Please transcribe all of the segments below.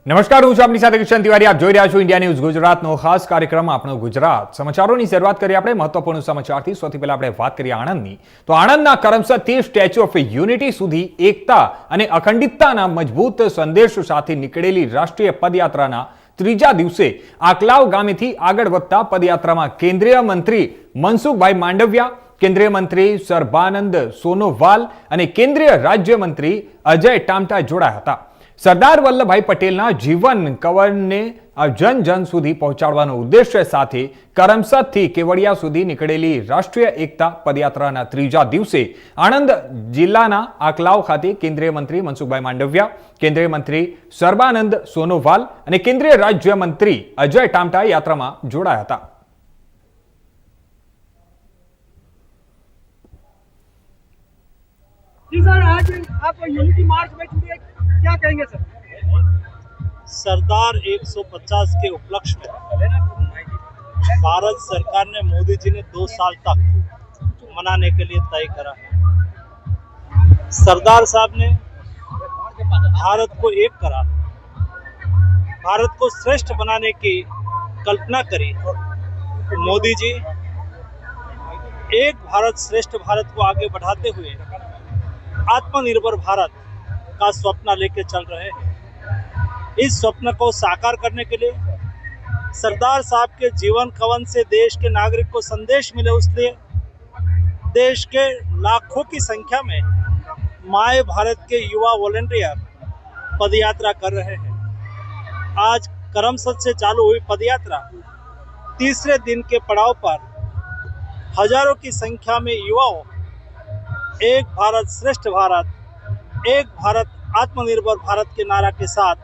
નમસ્કાર, હું છું આપની સાથે કિશન તિવારી. આપ જોઈ રહ્યા છો ઇન્ડિયા ન્યૂઝ ગુજરાતનો ખાસ કાર્યક્રમ આપણો ગુજરાત. સમાચારોની શરૂઆત કરીએ આપણે મહત્વપૂર્ણ સમાચારથી. સૌથી પહેલા આપણે વાત કરીએ આણંદની. તો આણંદના કરમસદથી સ્ટેચ્યુ ઓફ યુનિટી સુધી એકતા અને અખંડિતતાના મજબૂત સંદેશ સાથે નીકળેલી રાષ્ટ્રીય પદયાત્રાના ત્રીજા દિવસે આકલાવ ગામેથી આગળ વધતા પદયાત્રામાં કેન્દ્રીય મંત્રી મનસુખભાઈ માંડવિયા, કેન્દ્રીય મંત્રી સર્બાનંદ સોનોવાલ અને કેન્દ્રીય રાજ્યમંત્રી અજય ટામટા જોડાયા હતા. સરદાર વલ્લભભાઈ પટેલના જીવન કવનને જન જન સુધી પહોંચાડવાનો ઉદ્દેશ્ય સાથે કરમસદથી કેવડિયા સુધી નીકળેલી રાષ્ટ્રીય એકતા પદયાત્રાના ત્રીજા દિવસે આણંદ જિલ્લાના આકલાવ ખાતે કેન્દ્રીય મંત્રી મનસુખભાઈ માંડવિયા, કેન્દ્રીય મંત્રી સર્બાનંદ સોનોવાલ અને કેન્દ્રીય રાજ્યમંત્રી અજય ટામટા યાત્રામાં જોડાયા હતા. क्या कहेंगे सर? सरदार 150 के उपलक्ष्य में भारत सरकार ने मोदी जी ने 2 साल तक मनाने के लिए तय करा है. सरदार साहब ने भारत को एक करा, भारत को श्रेष्ठ बनाने की कल्पना करी. मोदी जी एक भारत श्रेष्ठ भारत को आगे बढ़ाते हुए आत्मनिर्भर भारत का स्वप्न लेके चल रहे हैं. इस स्वप्न को साकार करने के लिए सरदार साहब के जीवन कवन से देश के नागरिक को संदेश मिले, उसलिए देश के लाखों की संख्या में माय भारत के युवा वॉलंटियर पदयात्रा कर रहे हैं. आज करमसद से चालू हुई पदयात्रा तीसरे दिन के पड़ाव पर हजारों की संख्या में युवाओं एक भारत श्रेष्ठ भारत, एक भारत आत्मनिर्भर भारत के नारा के साथ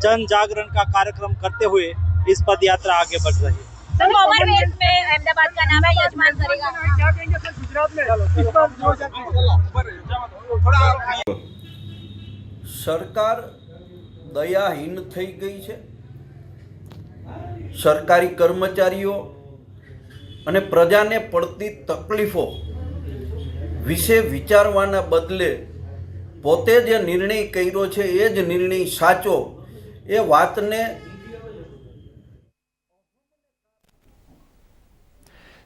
जन जागरण का कार्यक्रम करते हुए इस पद यात्रा आगे बढ़ रही है. सर, कॉमनवेल्थ में अहमदाबाद का नाम है, यजमान करेगा. क्या कहेंगे सर गुजरात में? सरकार दयाहीन થઈ ગઈ છે. સરકારી કર્મચારીઓ અને પ્રજાને પડતી તકલીફો વિશે વિચારવાના બદલે પોતે જે નિર્ણય કર્યો છે એ જ નિર્ણય સાચો એ વાતને.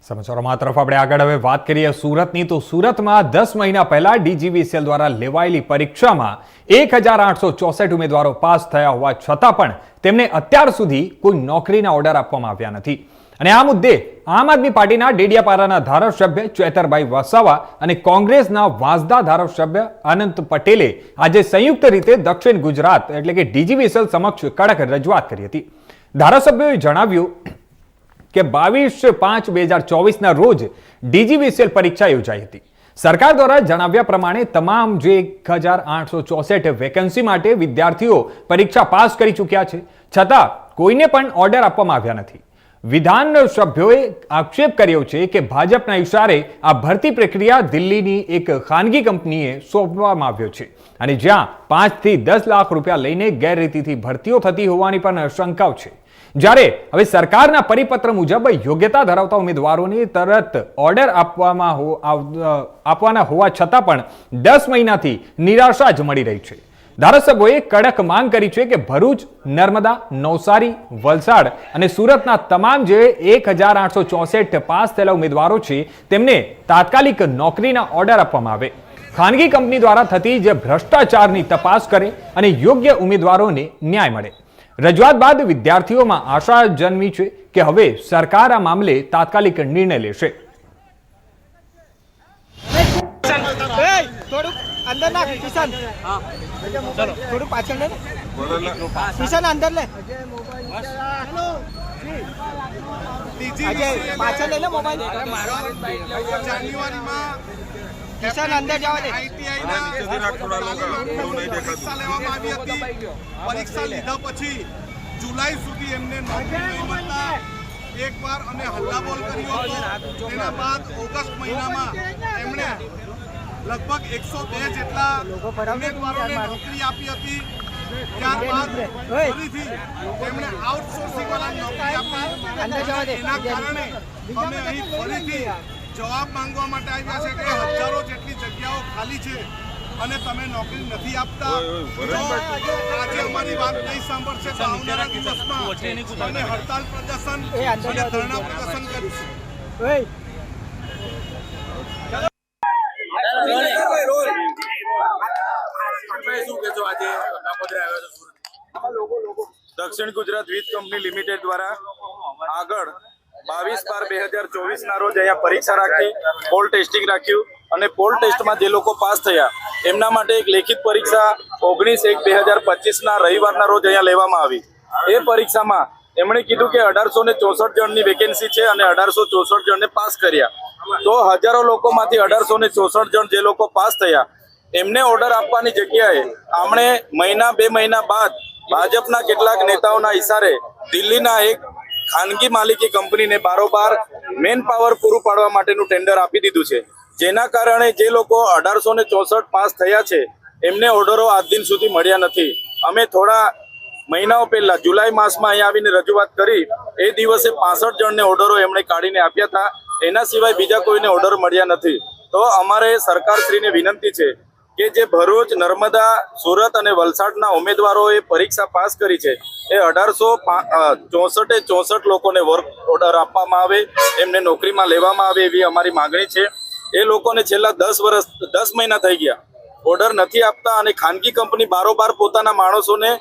સમાચારોમાં તરફ આપણે આગળ હવે વાત કરીએ સુરતની. તો સુરતમાં 10 મહિના પહેલા DGVCL દ્વારા લેવાયેલી પરીક્ષામાં 1864 ઉમેદવારો પાસ થયા હોવા છતાં પણ તેમને અત્યાર સુધી કોઈ નોકરીના ઓર્ડર આપવામાં આવ્યા નથી. અને આ મુદ્દે આમ આદમી પાર્ટીના ડેડિયાપાડાના ધારાસભ્ય ચેતરભાઈ વસાવા અને કોંગ્રેસના વાંસદા ધારાસભ્ય અનંત પટેલે આજે સંયુક્ત રીતે દક્ષિણ ગુજરાત એટલે કે DGVCL સમક્ષ કડક રજૂઆત કરી હતી. ધારાસભ્યોએ જણાવ્યું કે 22/5/2024 રોજ DGVCL પરીક્ષા યોજાઈ હતી. સરકાર દ્વારા જણાવ્યા પ્રમાણે તમામ જે 1864 વેકેન્સી માટે વિદ્યાર્થીઓ પરીક્ષા પાસ કરી ચૂક્યા છે, છતાં કોઈને પણ ઓર્ડર આપવામાં આવ્યા નથી. વિધાન સભ્યોએ આક્ષેપ કર્યો છે કે ભાજપના ઇશારે આ ભરતી પ્રક્રિયા દિલ્હીની એક ખાનગી કંપનીએ સોંપવામાં આવ્યો છે અને જ્યાં 5 થી 10 લાખ રૂપિયા લઈને ગેરરીતિથી ભરતીઓ થતી હોવાની પણ શંકાઓ છે. જ્યારે હવે સરકારના પરિપત્ર મુજબ યોગ્યતા ધરાવતા ઉમેદવારોને તરત ઓર્ડર આપવાના હોવા છતાં પણ 10 મહિનાથી નિરાશા જ મળી રહી છે. ધારાસભ્યોએ કડક માંગ કરી છે કે ભરૂચ, નર્મદા, નવસારી, વલસાડ અને સુરતના તમામ જે 1864 પાસ થયેલા ઉમેદવારો છે તેમને તાત્કાલિક નોકરીના ઓર્ડર આપવામાં આવે. ખાનગી કંપની દ્વારા થતી જે ભ્રષ્ટાચારની તપાસ કરે અને યોગ્ય ઉમેદવારોને ન્યાય મળે. રજૂઆત બાદ વિદ્યાર્થીઓમાં આશા જન્મી છે કે હવે સરકાર આ મામલે તાત્કાલિક નિર્ણય લેશે. अंदर ना किशन, चलो थोड़ा पाछल ले किशन, अंदर ले पाछल ले मोबाइल. जान्युआरी में किशन अंदर जावा दे. आईटीआई ना परीक्षा लेवामां आवी हती. परीक्षा લીધા પછી જુલાઈ સુધી એમને નોકરી નહીં મળતા એક વાર અમે હલ્લાબોલ કર્યો હતો. તેના બાદ ઓગસ્ટ મહિનામાં એમણે लगभग 102 જેટલા ઉમેદવારોને નોકરી આપી હતી. ત્યારબાદ ફરીથી તેમણે આઉટસોર્સિંગ વાળા નોકરી આપી. એના કારણે અમે અહીં ફરીથી જવાબ માંગવા માટે આવ્યા છે કે હજારો જેટલી જગ્યાઓ ખાલી છે અને તમે નોકરી નથી આપતા, જો આજે અમારી વાત નહીં સાંભળશે તો આવનારા દિવસમાં અમે હડતાલ પ્રદર્શન અને ધરણા પ્રદર્શન કરીશું. દક્ષિણ ગુજરાત વીજ કંપની લિમિટેડ દ્વારા આગળ 22/12/2024 ના રોજ અહીંયા પરીક્ષા રાખી, પોલ ટેસ્ટિંગ રાખ્યું અને પોલ ટેસ્ટમાં જે લોકો પાસ થયા એમના માટે એક લેખિત પરીક્ષા 19/1/2025 ના રવિવારના રોજ અહીંયા લેવામાં આવી. એ પરીક્ષામાં એમણે કીધું કે 1864 જણની વેકેન્સી છે અને 1864 જણને પાસ કર્યા. તો હજારો લોકોમાંથી 1864 જણ જે લોકો પાસ થયા એમને ઓર્ડર આપવાની જગ્યાએ આમણે મહિના 2 મહિના બાદ ભાજપના કેટલાક નેતાઓના ઇશારે દિલ્હીના એક ખાનગી માલિકી કંપનીને બારોબાર મેન પાવર પૂરું પાડવા માટેનું ટેન્ડર આપી દીધું છે, જેના કારણે જે લોકો 1864 પાસ થયા છે એમને ઓર્ડરો આજ દિન સુધી મળ્યા નથી. અમે થોડા મહિનાઓ પહેલા જુલાઈ માસમાં અહીંયા આવીને રજૂઆત કરી, એ દિવસે 65 જણને ઓર્ડરો એમણે કાઢીને આપ્યા હતા. એના સિવાય બીજા કોઈને ઓર્ડર મળ્યા નથી. તો અમારે સરકારશ્રીને વિનંતી છે કે જે ભરૂચ, નર્મદા, સુરત અને વલસાડના ઉમેદવારોએ પરીક્ષા પાસ કરી છે એ 1864 લોકોને વર્ક ઓર્ડર આપવામાં આવે, એમને નોકરીમાં લેવામાં આવે એવી અમારી માગણી છે. એ લોકોને છેલ્લા 10 મહિના થઈ ગયા ઓર્ડર નથી આપતા અને ખાનગી કંપની બારોબાર પોતાના માણસોને.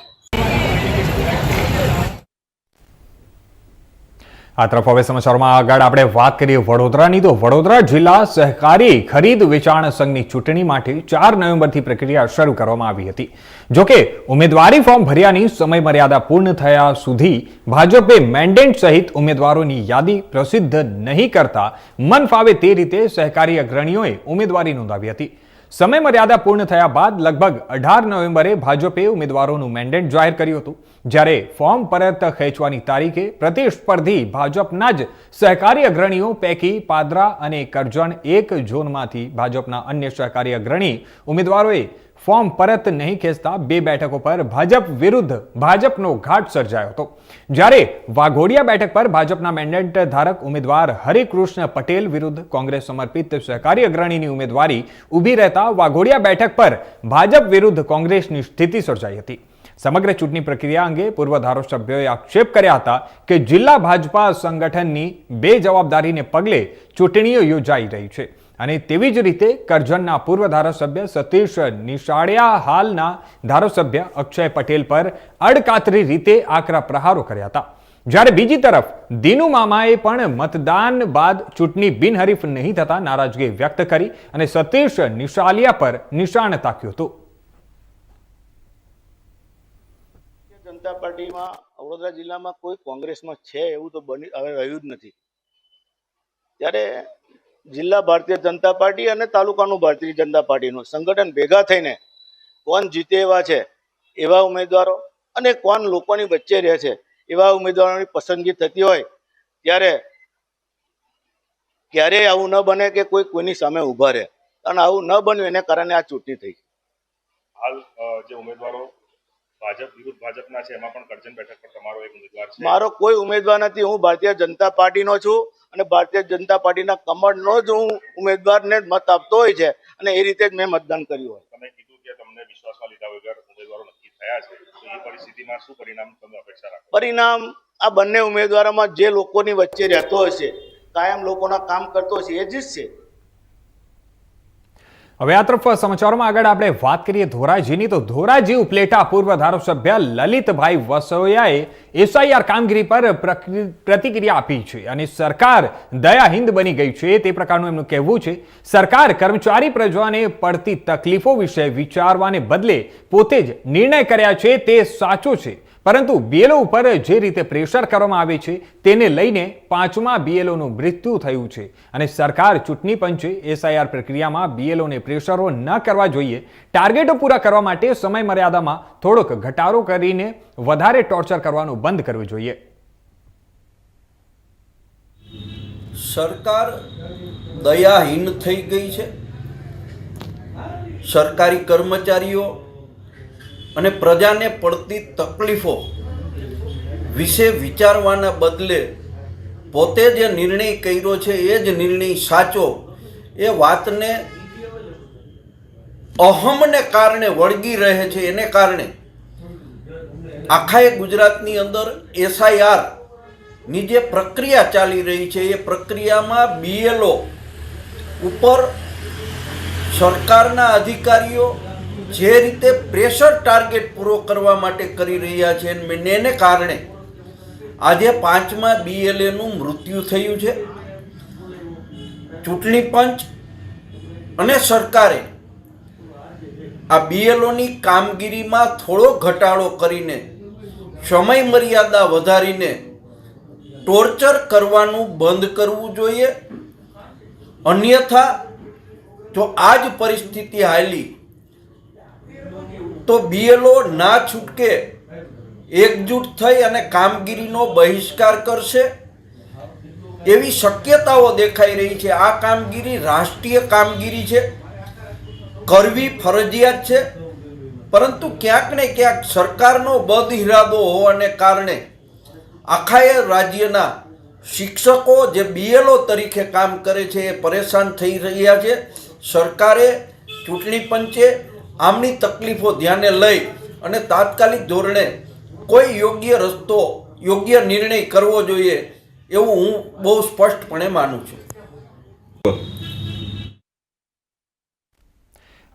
આ તરફ હવે સમાચારમાં આગળ આપણે વાત કરીએ વડોદરાની. તો વડોદરા જિલ્લા સહકારી ખરીદ વેચાણ સંઘની ચૂંટણી માટે 4 નવેમ્બરથી પ્રક્રિયા શરૂ કરવામાં આવી હતી. જોકે ઉમેદવારી ફોર્મ ભર્યાની સમય મર્યાદા પૂર્ણ થયા સુધી ભાજપે મેન્ડેટ સહિત ઉમેદવારોની યાદી પ્રસિદ્ધ નહીં કરતા મન ફાવે તે રીતે સહકારી અગ્રણીઓએ ઉમેદવારી નોંધાવી હતી. સમય મર્યાદા પૂર્ણ થયા બાદ લગભગ 18 નવેમ્બરે ભાજપે ઉમેદવારોનું મેન્ડેટ જાહેર કર્યું હતું. જ્યારે ફોર્મ પરત ખેંચવાની તારીખે પ્રતિસ્પર્ધી ભાજપના જ સહકારી અગ્રણીઓ પૈકી પાદરા અને કરજણ એક ઝોનમાંથી ભાજપના અન્ય સહકારી અગ્રણી ઉમેદવારોએ ફોર્મ પરત નહીં ખેંચતા 2 બેઠકો પર ભાજપ વિરુદ્ધ ભાજપનો ઘાટ સર્જાયો હતો. જ્યારે વાઘોડિયા બેઠક પર ભાજપના મેન્ડેટ ધારક ઉમેદવાર હરિકૃષ્ણ પટેલ વિરુદ્ધ કોંગ્રેસ સમર્પિત સહકારી અગ્રણીની ઉમેદવારી ઊભી રહેતા વાઘોડિયા બેઠક પર ભાજપ વિરુદ્ધ કોંગ્રેસની સ્થિતિ સર્જાઈ હતી. સમગ્ર ચૂંટણી પ્રક્રિયા અંગે પૂર્વ ધારાસભ્યોએ આક્ષેપ કર્યા હતા કે જિલ્લા ભાજપા સંગઠનની બેજવાબદારીને પગલે ચૂંટણીઓ યોજાઈ રહી છે. અને તેવી જ રીતે કરજણના પૂર્વ ધારાસભ્ય સતીશ નિશાળિયા હાલના ધારાસભ્ય અક્ષય પટેલ પર અડકાતરી રીતે આકરા પ્રહારો કર્યા હતા. જ્યારે બીજી તરફ દીનુ મામાએ પણ મતદાન બાદ ચૂંટણી બિનહરીફ નહીં થતા નારાજગી વ્યક્ત કરી અને સતીશ નિશાળિયા પર નિશાન તાક્યું હતું. જનતા પાર્ટીમાં વડોદરા જિલ્લામાં કોઈ કોંગ્રેસમાં છે એવું તો હવે રહ્યું જ નથી. ત્યારે જિલ્લા ભારતીય જનતા પાર્ટી અને તાલુકાનું ભારતીય જનતા પાર્ટીનું સંગઠન ભેગા થઈને કોણ જીતે એવા છે એવા ઉમેદવારો અને કોણ લોકોની વચ્ચે રહે છે એવા ઉમેદવારોની પસંદગી થતી હોય ત્યારે ક્યારેય આવું ન બને કે કોઈની સામે ઊભા રહે, અને આવું ન બન્યું એને કારણે આ ચૂંટણી થઈ. હાલ જે ઉમેદવારો ભાજપ વિરુદ્ધ ભાજપના છે એમાં પણ કરજણ બેઠક પર તમારો એક ઉમેદવાર છે. મારો કોઈ ઉમેદવાર નથી. હું ભારતીય જનતા પાર્ટીનો છું અને ભારતીય જનતા પાર્ટીના કમળનો જ હું ઉમેદવારને મત આપતો હોય છે અને એ રીતે જ મેં મતદાન કર્યું હોય. તમે કીધું કે તમને વિશ્વાસમાં લીધા વગર ઉમેદવારો નક્કી થયા છે, તો એ પરિસ્થિતિમાં શું પરિણામ તમે અપેક્ષા રાખો? પરિણામ આ બંને ઉમેદવારોમાં જે લોકોની વચ્ચે રહેતો હશે, કાયમ લોકોના કામ કરતો હશે એ જીતશે. હવે આ તરફ સમાચારોમાં આગળ આપણે વાત કરીએ ધોરાજીની. તો ધોરાજી ઉપલેટા પૂર્વ ધારાસભ્ય લલિતભાઈ વસોયાએ એસઆઈઆર કામગીરી પર પ્રતિક્રિયા આપી છે અને સરકાર દયાહિંદ બની ગઈ છે તે પ્રકારનું એમનું કહેવું છે. સરકાર કર્મચારી પ્રજાને પડતી તકલીફો વિશે વિચારવાને બદલે પોતે જ નિર્ણય કર્યા છે તે સાચું છે, પરંતુ બીએલઓ ઉપર જે રીતે પ્રેશર કરવામાં આવે છે તેને લઈને 5મા બીએલઓનું મૃત્યુ થયું છે અને સરકાર ચૂંટણી પંચે એસઆઈઆર પ્રક્રિયામાં બીએલઓને પ્રેશરો ન કરવા જોઈએ. ટાર્ગેટો પૂરા કરવા માટે સમય મર્યાદામાં થોડોક ઘટાડો કરીને વધારે ટોર્ચર કરવાનું બંધ કરવું જોઈએ. સરકાર દયાહીન થઈ ગઈ છે. સરકારી કર્મચારીઓ અને પ્રજાને પડતી તકલીફો વિશે વિચારવાના બદલે પોતે જે નિર્ણય કર્યો છે એ જ નિર્ણય સાચો એ વાતને અહમને કારણે વળગી રહે છે. એને કારણે આખા ગુજરાતની અંદર SIR ની જે પ્રક્રિયા ચાલી રહી છે એ પ્રક્રિયામાં BLO ઉપર સરકારના અધિકારીઓ જે રીતે પ્રેશર ટાર્ગેટ પૂરો કરવા માટે કરી રહ્યા છે એને કારણે આજે 5મા BLAનું મૃત્યુ થયું છે. ચૂંટણી પંચ અને સરકારે આ BLOની કામગીરીમાં થોડો ઘટાડો કરીને સમય મર્યાદા વધારીને ટોર્ચર કરવાનું બંધ કરવું જોઈએ. અન્યથા જો આ જ પરિસ્થિતિ હાલી તો BLO ના છૂટકે એકજૂટ થઈ અને કામગીરીનો બહિષ્કાર કરશે એવી શક્યતાઓ દેખાઈ રહી છે. આ કામગીરી રાષ્ટ્રીય કામગીરી છે, કરવી ફરજિયાત છે, પરંતુ ક્યાંક ને ક્યાંક સરકારનો બદ ઇરાદો હોવાને કારણે આખા રાજ્યના શિક્ષકો જે BLO તરીકે કામ કરે છે એ પરેશાન થઈ રહ્યા છે. સરકારે, ચૂંટણી પંચે આમની તકલીફો ધ્યાને લઈ અને તાત્કાલિક ધોરણે કોઈ યોગ્ય રસ્તો, યોગ્ય નિર્ણય કરવો જોઈએ એવું હું બહુ સ્પષ્ટપણે માનું છું.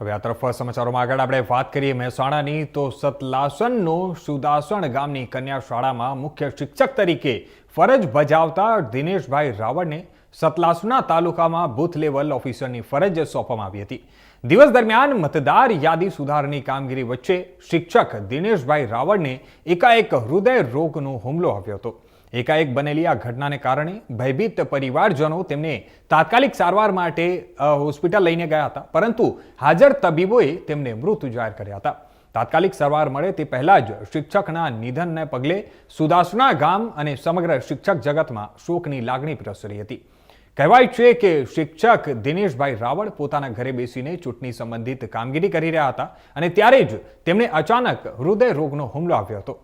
હવે આ તરફ સમાચારોમાં આગળ આપણે વાત કરીએ મહેસાણાની, તો સતલાસણનો સુદાસણ ગામની કન્યા શાળામાં મુખ્ય શિક્ષક તરીકે ફરજ બજાવતા દિનેશભાઈ રાવળને સતલાસણા તાલુકામાં બૂથ લેવલ ઓફિસરની ફરજ સોંપવામાં આવી હતી. દિવસ દરમિયાન મતદાર યાદી સુધારણી કામગીરી વચ્ચે શિક્ષક દિનેશભાઈ રાવળને એકાએક હૃદય રોગનો હુમલો આવ્યો હતો. એકાએક બનેલી આ ઘટનાને કારણે ભયભીત પરિવારજનો તેમને તાત્કાલિક સારવાર માટે હોસ્પિટલ લઈને ગયા હતા, પરંતુ હાજર તબીબોએ તેમને મૃત જાહેર કર્યા હતા. તાત્કાલિક સારવાર મળે તે પહેલા જ શિક્ષકના નિધનને પગલે સુદાસણા ગામ અને સમગ્ર શિક્ષક જગતમાં શોકની લાગણી પ્રસરી હતી. કહેવાય છે કે શિક્ષક દિનેશભાઈ રાવળ પોતાના ઘરે બેસીને ચૂંટણી સંબંધિત કામગીરી કરી રહ્યા હતા અને ત્યારે જ તેમને અચાનક હૃદય રોગનો હુમલો આવ્યો હતો.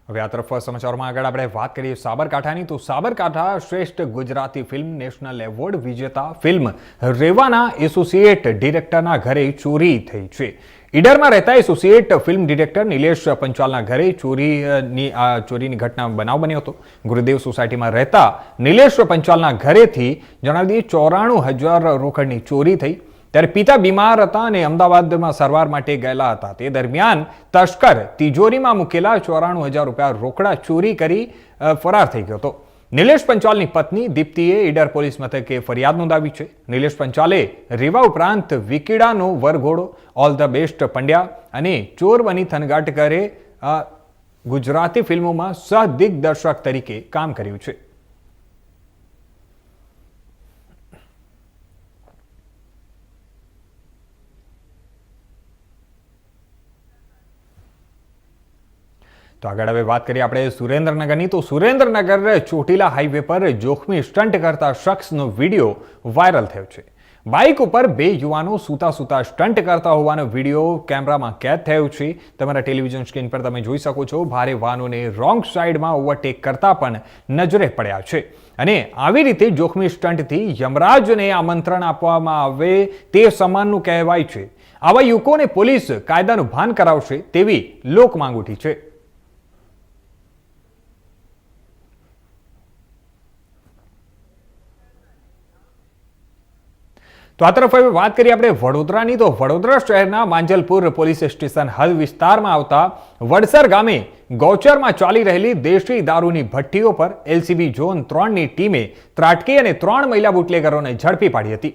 હવે આ તરફ સમાચારમાં આગળ આપણે વાત કરીએ સાબરકાંઠાની, તો સાબરકાંઠા શ્રેષ્ઠ ગુજરાતી ફિલ્મ નેશનલ એવોર્ડ વિજેતા ફિલ્મ રેવાના એસોસિએટ ડિરેક્ટરના ઘરે ચોરી થઈ છે. ઈડરમાં રહેતા એસોસિએટ ફિલ્મ ડિરેક્ટર નિલેશ પંચાલના ઘરે ચોરીની ઘટના બનાવ બન્યો હતો. ગુરુદેવ સોસાયટીમાં રહેતા નિલેશ પંચાલના ઘરેથી જણાવી દઈએ 94,000 રોકડની ચોરી થઈ. ત્યારે પિતા બીમાર હતા અને અમદાવાદમાં સારવાર માટે ગયેલા હતા. તે દરમિયાન તસ્કર તિજોરીમાં મૂકેલા 94,000 રૂપિયા રોકડા ચોરી કરી ફરાર થઈ ગયો હતો. નિલેશ પંચાલની પત્ની દીપ્તિએ ઈડર પોલીસ મથકે ફરિયાદ નોંધાવી છે. નિલેશ પંચાલે રેવા ઉપરાંત વિકીડાનો વરઘોડો, ઓલ ધ બેસ્ટ પંડ્યા અને ચોર બની થનગાટ કરે ગુજરાતી ફિલ્મોમાં સહદિગ્દર્શક તરીકે કામ કર્યું છે. તો આગળ હવે વાત કરીએ આપણે સુરેન્દ્રનગરની, તો સુરેન્દ્રનગર ચોટીલા હાઈવે પર જોખમી સ્ટન્ટ કરતા શખ્સનો વિડીયો વાયરલ થયો છે. બાઇક ઉપર બે યુવાનો સૂતા સ્ટન્ટ કરતા હોવાનો વિડીયો કેમેરામાં કેદ થયો છે. તમારા ટેલિવિઝન સ્ક્રીન પર તમે જોઈ શકો છો. ભારે વાહનોને રોંગ સાઈડમાં ઓવરટેક કરતા પણ નજરે પડ્યા છે. અને આવી રીતે જોખમી સ્ટન્ટથી યમરાજને આમંત્રણ આપવામાં આવે તે સમાનનું કહેવાય છે. આવા યુવકોને પોલીસ કાયદાનું ભાન કરાવશે તેવી લોક માંગ ઉઠી છે. તો આ તરફ હવે વાત કરીએ આપણે વડોદરાની, તો વડોદરા શહેરના માંજલપુર પોલીસ સ્ટેશન હદ વિસ્તારમાં આવતા વડસર ગામે ગૌચરમાં ચાલી રહેલી દેશી દારૂની ભઠ્ઠીઓ પર LCB ઝોન 3ની ટીમે ત્રાટકી અને 3 મહિલા બુટલેગરોને ઝડપી પાડી હતી.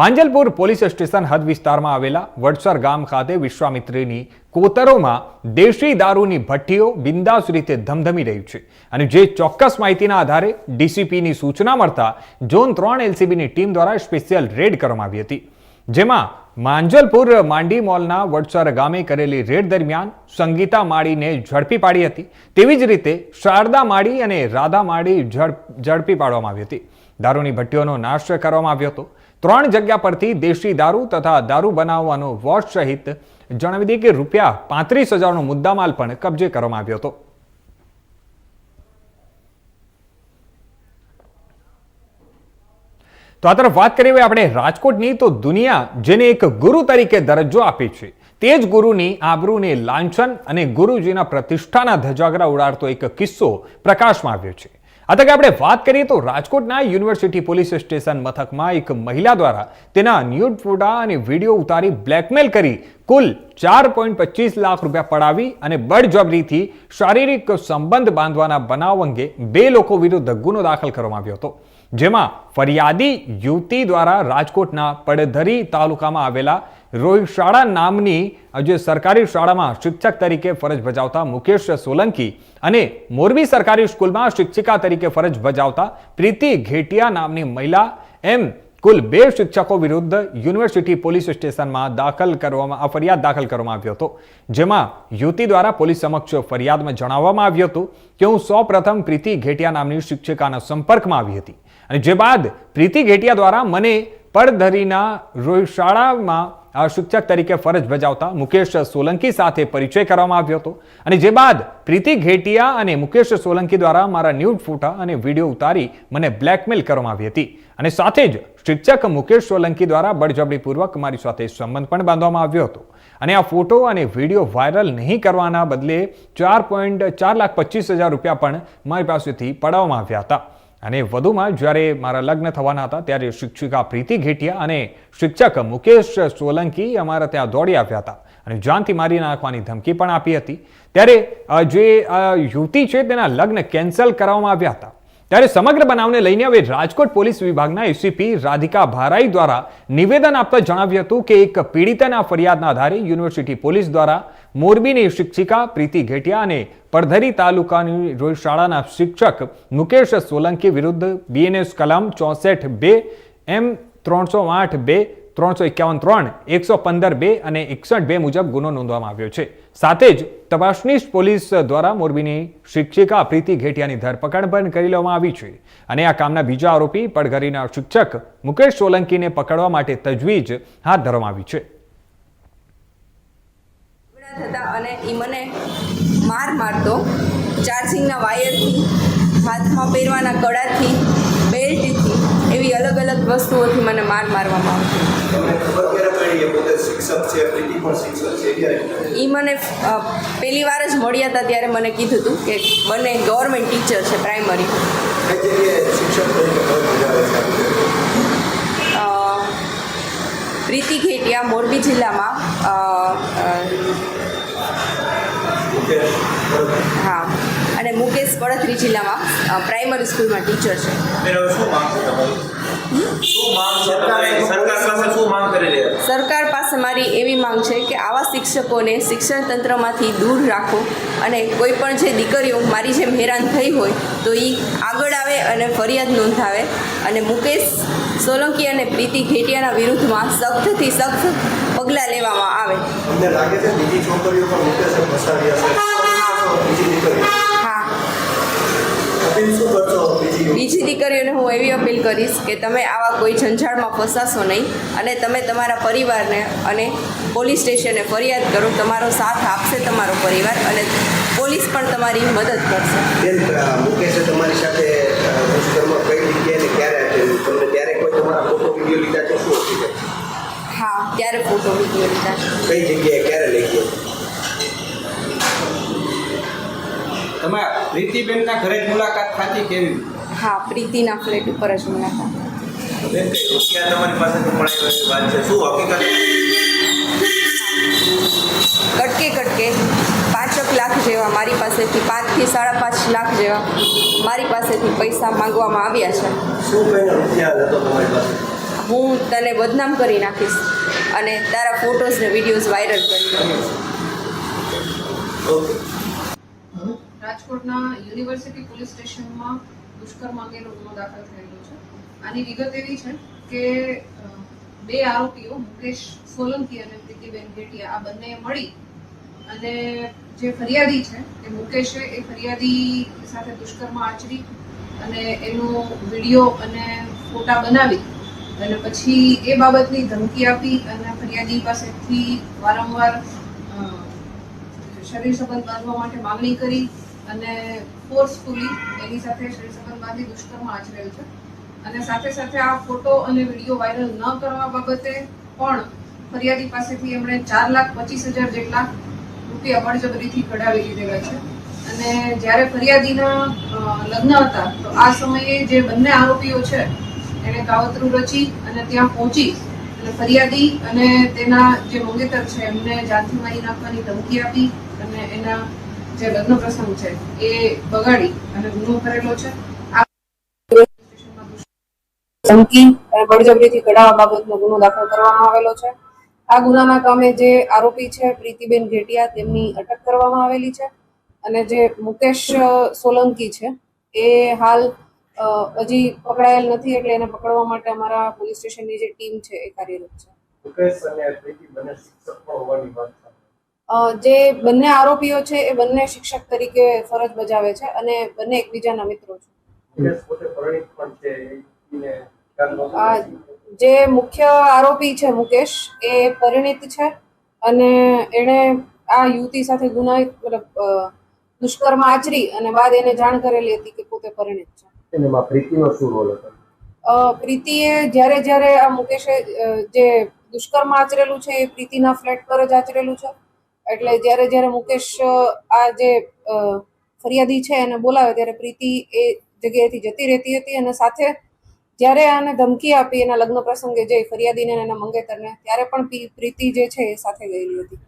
માંજલપુર પોલીસ સ્ટેશન હદ વિસ્તારમાં આવેલા વડસર ગામ ખાતે વિશ્વામિત્રીની કોતરોમાં દેશી દારૂની ભઠ્ઠીઓ બિંદાસ રીતે ધમધમી રહી છે. અને જે ચોક્કસ માહિતીના આધારે DCPની સૂચના મળતા ઝોન 3 LCBની ટીમ દ્વારા સ્પેશિયલ રેડ કરવામાં આવી હતી. જેમાં માંજલપુર માંડી મોલના વડસર ગામે કરેલી રેડ દરમિયાન સંગીતા માળીને ઝડપી પાડી હતી. તેવી જ રીતે શારદા માળી અને રાધા માળી ઝડપી પાડવામાં આવી હતી. દારૂની ભઠ્ઠીઓનો નાશ કરવામાં આવ્યો હતો. 3 જગ્યા પરથી દેશી દારૂ તથા દારૂ બનાવવાનો વોશ સહિત જણાવી દઈએ કે ₹35,000નો મુદ્દામાલ પણ કબજે કરવામાં આવ્યો હતો. તો આ તરફ વાત કરીએ આપણે રાજકોટની, તો દુનિયા જેને એક ગુરુ તરીકે દરજ્જો આપે છે તે જ ગુરુની આબરૂને લાંછન અને ગુરુજીના પ્રતિષ્ઠાના ધજાગરા ઉડાડતો એક કિસ્સો પ્રકાશમાં આવ્યો છે. આ તકે આપણે વાત કરીએ તો રાજકોટના યુનિવર્સિટી પોલીસ સ્ટેશન મથકમાં એક મહિલા દ્વારા તેના ન્યૂડ ફોટા અને વિડીયો ઉતારી બ્લેકમેલ કરી કુલ 4.25 લાખ રૂપિયા પડાવી અને બળજબરીથી શારીરિક સંબંધ બાંધવાના બનાવ અંગે 2 લોકો વિરુદ્ધ ગુનો દાખલ કરવામાં આવ્યો હતો. જેમાં ફરિયાદી યુવતી દ્વારા રાજકોટના પડધરી તાલુકામાં આવેલા રોહિશાળા નામની જે સરકારી શાળામાં શિક્ષક તરીકે ફરજ બજાવતા મુકેશ સોલંકી અને મોરબી સરકારી સ્કૂલમાં શિક્ષિકા તરીકે ફરજ બજાવતા પ્રીતિ ઘેટિયા નામની મહિલા એમ કુલ 2 શિક્ષકો વિરુદ્ધ યુનિવર્સિટી પોલીસ સ્ટેશનમાં ફરિયાદ દાખલ કરવામાં આવ્યો હતો. જેમાં યુવતી દ્વારા પોલીસ સમક્ષ ફરિયાદમાં જણાવવામાં આવ્યું હતું કે હું સૌપ્રથમ પ્રીતિ ઘેટિયા નામની શિક્ષિકાના સંપર્કમાં આવી હતી અને જે બાદ પ્રીતિ ઘેટિયા દ્વારા મને પડધરીના રોહિશાળામાં શિક્ષક તરીકે ફરજ બજાવતા મુકેશ સોલંકી સાથે પરિચય કરવામાં આવ્યો હતો અને જે બાદ પ્રીતિ ઘેટિયા અને મુકેશ સોલંકી દ્વારા મારા ન્યૂડ ફોટા અને વિડીયો ઉતારી મને બ્લેકમેલ કરવામાં આવી હતી અને સાથે જ શિક્ષક મુકેશ સોલંકી દ્વારા બળજબરીપૂર્વક મારી સાથે સંબંધ પણ બાંધવામાં આવ્યો હતો અને આ ફોટો અને વિડીયો વાયરલ નહીં કરવાના બદલે 4,25,000 રૂપિયા પણ મારી પાસેથી પડાવવામાં આવ્યા હતા. અને વધુમાં જ્યારે મારા લગ્ન થવાના હતા ત્યારે શિક્ષિકા પ્રીતિ ઘેટિયા અને શિક્ષક મુકેશ સોલંકી અમારા ત્યાં દોડી આવ્યા હતા અને જાનથી મારી નાખવાની ધમકી પણ આપી હતી. ત્યારે જે યુવતી છે તેના લગ્ન કેન્સલ કરવામાં આવ્યા હતા. ત્યારે સમગ્ર બનાવને લઈને હવે રાજકોટ પોલીસ વિભાગના એસીપી રાધિકા ભારાઈ દ્વારા નિવેદન આપતા જણાવ્યું હતું કે એક પીડિતાના ફરિયાદના આધારે યુનિવર્સિટી પોલીસ દ્વારા મોરબીની શિક્ષિકા પ્રીતિ ઘેટિયા અને પડધરી તાલુકાની રોહિશાળાના શિક્ષક મુકેશ સોલંકી વિરુદ્ધ બીએનએસ કલમ 64(2), M 308(2), 351(3), 115(2) અને 61(2) મુજબ ગુનો નોંધવામાં આવ્યો છે. સાથે જ તપાસનીશ પોલીસ દ્વારા મોરબીની શિક્ષિકા પ્રીતિ ઘેટિયાની ધરપકડ પણ કરી લેવામાં આવી છે અને આ કામના બીજા આરોપી પડધરીના શિક્ષક મુકેશ સોલંકીને પકડવા માટે તજવીજ હાથ ધરવામાં આવી છે. અને એ મને મારતો ચાર્જિંગના વાયરથી, હાથમાં પહેરવાના કડાથી, બેલ્ટથી એવી અલગ અલગ વસ્તુઓથી મને મારવામાં આવતી. એ મને પહેલી વાર જ મળ્યા હતા ત્યારે મને કીધું હતું કે બંને ગવર્મેન્ટ ટીચર છે પ્રાઇમરી. પ્રીતિ ઘેટિયા મોરબી જિલ્લામાં હા અને મુકેશ પડધરી જિલ્લામાં પ્રાઇમરી સ્કૂલમાં ટીચર છે. સરકાર પાસે મારી એવી માંગ છે કે આવા શિક્ષકોને શિક્ષણ તંત્રમાંથી દૂર રાખો અને કોઈ પણ જે દીકરીઓ મારી જેમ હેરાન થઈ હોય તો એ આગળ આવે અને ફરિયાદ નોંધાવે અને મુકેશ સોલંકી અને પ્રીતિ ઘેટિયાના વિરુદ્ધમાં સખ્તથી સખ્ત પગલાં લેવામાં આવે. હા, બીજી દીકરીઓને હું એવી અપીલ કરીશ કે તમે આવા કોઈ જંજાળમાં ફસાશો નહીં અને તમે તમારા પરિવારને અને પોલીસ સ્ટેશને ફરિયાદ કરો. તમારો સાથ આપશે તમારો પરિવાર અને પોલીસ પણ તમારી મદદ કરશે. મુકેશે તમારી સાથે દુષ્કર્મ કઈ રીતે અને ક્યારે આપ્યું તમને? ત્યારે કોઈ તમારા ફોટો વિડીયો લીધા છે? શું હકીકત? હા, ત્યારે ફોટો વિડીયો લીધા. કઈ જગ્યાએ ક્યારે લઈ ગયો? તમે પ્રીતિબેનના ઘરે જ મુલાકાત ખાધી કેવી? હા, પ્રીતિના ફ્લેટ ઉપર જ મુલાકાત. બેન, કઈ રૂપિયા તમારી પાસેથી પડાવી વાત છે? શું હકીકત? કટકે 5 લાખ જેવા મારી પાસેથી 5 થી 5.5 લાખ જેવા મારી પાસેથી પૈસા માંગવામાં આવ્યા છે. શું કઈ રૂપિયા હતો તમારી પાસે? હું તને બદનામ કરી નાખીશ અને તારા ફોટોઝ ને વિડીયોઝ વાયરલ કરી નાખીશ. રાજકોટના યુનિવર્સિટી પોલીસ સ્ટેશનમાં દુષ્કર્મ અંગેનો ગુનો દાખલ થયેલો છે. આની વિગત એવી છે કે 2 આરોપીઓ મુકેશ સોલંકી અને પ્રીતિબેન ઘેટિયા આ બંને મળી અને જે ફરિયાદી છે એ મુકેશે એ ફરિયાદી સાથે દુષ્કર્મ આચરી અને એનો વિડીયો અને ફોટા બનાવી અને પછી એ બાબતની ધમકી આપી અને ફરિયાદી પાસેથી વારંવાર શરીર સંબંધ બાંધવા માટે માંગણી કરી અને ફોર્સફુલી એની સાથે શરીર સંબંધ બાંધી દુષ્કર્મ આચરેલ છે. અને સાથે સાથે આ ફોટો અને વિડીયો વાયરલ ન કરવા બાબતે પણ ફરિયાદી પાસેથી એમણે 4,25,000 જેટલા રૂપિયા બળજબરીથી કઢાવી લીધેલા છે. અને જ્યારે ફરિયાદીના લગ્ન હતા તો આ સમયે જે બંને આરોપીઓ છે એને કાવતરું રચી અને ત્યાં પહોંચી અને ફરિયાદી અને તેના જે મંગેતર છે એમને જાનથી મારી નાખવાની ધમકી આપી અને એના જે લગ્ન પ્રસંગ છે એ બગાડી અને ગુનો કરેલો છે. ધમકી અને બળજબરીથી કઢાવવા બાબતનો ગુનો દાખલ કરવામાં આવેલો છે. આ ગુનાના કામે જે આરોપી છે પ્રીતિબેન ઘેટિયા તેમની અટક કરવામાં આવેલી છે અને જે મુકેશ સોલંકી છે એ હાલ હજી પકડાયેલ નથી, એટલે એને પકડવા માટે અમારા પોલીસ સ્ટેશનની જે ટીમ છે એ કાર્યરત છે. મુકેશ અને પ્રીતિ બંને શિક્ષક પણ હોવાની વાત છે. જે બંને આરોપીઓ છે એ બંને શિક્ષક તરીકે ફરજ બજાવે છે અને બંને એકબીજાના મિત્રો છે. મુકેશ પોતે પરિણીત પણ છે એને જે મુખ્ય આરોપી છે મુકેશ એ પરિણીત છે અને એણે આ યુવતી સાથે ગુનાહિત દુષ્કર્મ આચરી અને બાદ એને જાણ કરેલી હતી કે પોતે પરિણીત છે. એમાં પ્રીતિનો શું રોલ હતો? પ્રીતિએ જ્યારે આ મુકેશે જે દુષ્કર્મ આચરેલું છે એ પ્રીતિના ફ્લેટ પર જ આચરેલું છે. એટલે જ્યારે મુકેશ આ જે ફરિયાદી છે એને બોલાવે ત્યારે પ્રીતિ એ જગ્યાએથી જતી રહેતી હતી અને સાથે જ્યારે આને ધમકી આપી એના લગ્ન પ્રસંગે જે ફરિયાદીને અને એના મંગેતરને, ત્યારે પણ પ્રીતિ જે છે એ સાથે ગયેલી હતી.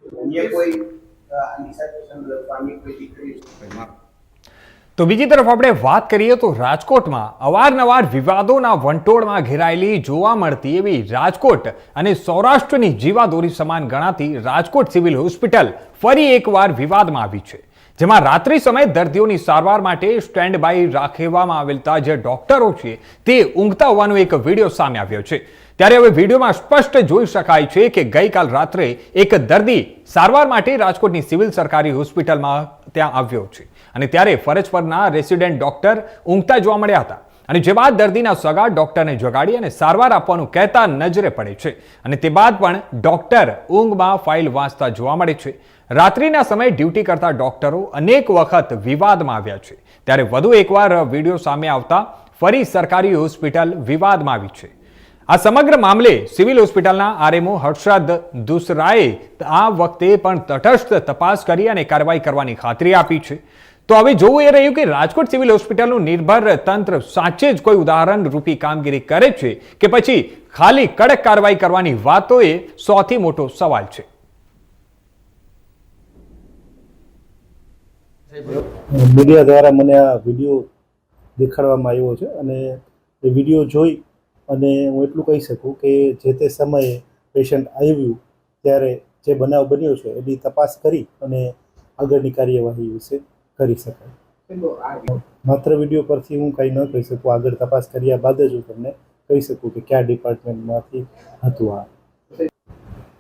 તો બીજી તરફ આપણે વાત કરીએ તો રાજકોટમાં અવારનવાર વિવાદોના વંટોળમાં ઘેરાયેલી જોવા મળતી એવી રાજકોટ અને સૌરાષ્ટ્રની જીવાદોરી સમાન ગણાતી રાજકોટ સિવિલ હોસ્પિટલ ફરી એકવાર વિવાદમાં આવી છે, જેમાં રાત્રિ સમયે દર્દીઓની સારવાર માટે સ્ટેન્ડ બાય રાખવામાં આવેલા જે ડોક્ટરો છે તે ઊંઘતા હોવાનો એક વિડીયો સામે આવ્યો છે. ત્યારે હવે વિડીયોમાં સ્પષ્ટ જોઈ શકાય છે કે ગઈકાલ રાત્રે એક દર્દી સારવાર માટે રાજકોટની સિવિલ સરકારી હોસ્પિટલમાં ત્યાં આવ્યો છે અને ત્યારે ફરજ પરના રેસિડેન્ટ ડોક્ટર ઊંઘતા જોવા મળ્યા હતા અને જે બાદ દર્દીના સગા ડોક્ટરને જગાડી અને સારવાર આપવાનું કહેતા નજરે પડે છે અને તે બાદ પણ ડોક્ટર ઊંઘમાં ફાઇલ વાંચતા જોવા મળે છે. રાત્રિના સમયે ડ્યુટી કરતા ડોક્ટરો અનેક વખત વિવાદમાં આવ્યા છે. ત્યારે વધુ એકવાર વિડીયો સામે આવતા ફરી સરકારી હોસ્પિટલ વિવાદમાં આવી છે. આ સમગ્ર મામલે સિવિલ હોસ્પિટલના આરએમઓ હર્ષદ દુસરાએ આ વખતે પણ તટસ્થ તપાસ કરી અને કાર્યવાહી કરવાની ખાતરી આપી છે. તો હવે જોવું એ રહ્યું કે રાજકોટ સિવિલ હોસ્પિટલનું નિર્ભર તંત્ર સાચે જ કોઈ ઉદાહરણ રૂપી કામગીરી કરે છે કે પછી ખાલી કડક કાર્યવાહી કરવાની વાતો એ સૌથી મોટો સવાલ છે. મીડિયા દ્વારા મને આ વિડીયો દેખાડવામાં આવ્યો છે અને એ વિડીયો જોઈ અને હું એટલું કહી શકું કે જે તે સમયે પેશન્ટ આવ્યું ત્યારે જે બનાવ બન્યો છે એની તપાસ કરી અને આગળની કાર્યવાહી વિશે કરી શકાય. માત્ર વિડીયો પરથી હું કંઈ ન કહી શકું, આગળ તપાસ કર્યા બાદ જ હું તમને કહી શકું કે કયા ડિપાર્ટમેન્ટમાંથી હતું. આ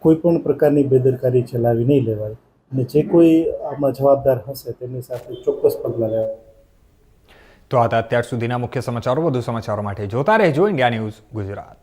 કોઈ પણ પ્રકારની બેદરકારી ચલાવી નહીં લેવાય અને જે કોઈ આમાં જવાબદાર હશે તેમની સાથે ચોક્કસ પગલાં લેવાય. તો આ હતા અત્યાર સુધીના મુખ્ય સમાચારો. વધુ સમાચારો માટે જોતા રહેજો ઇન્ડિયા ન્યૂઝ ગુજરાત.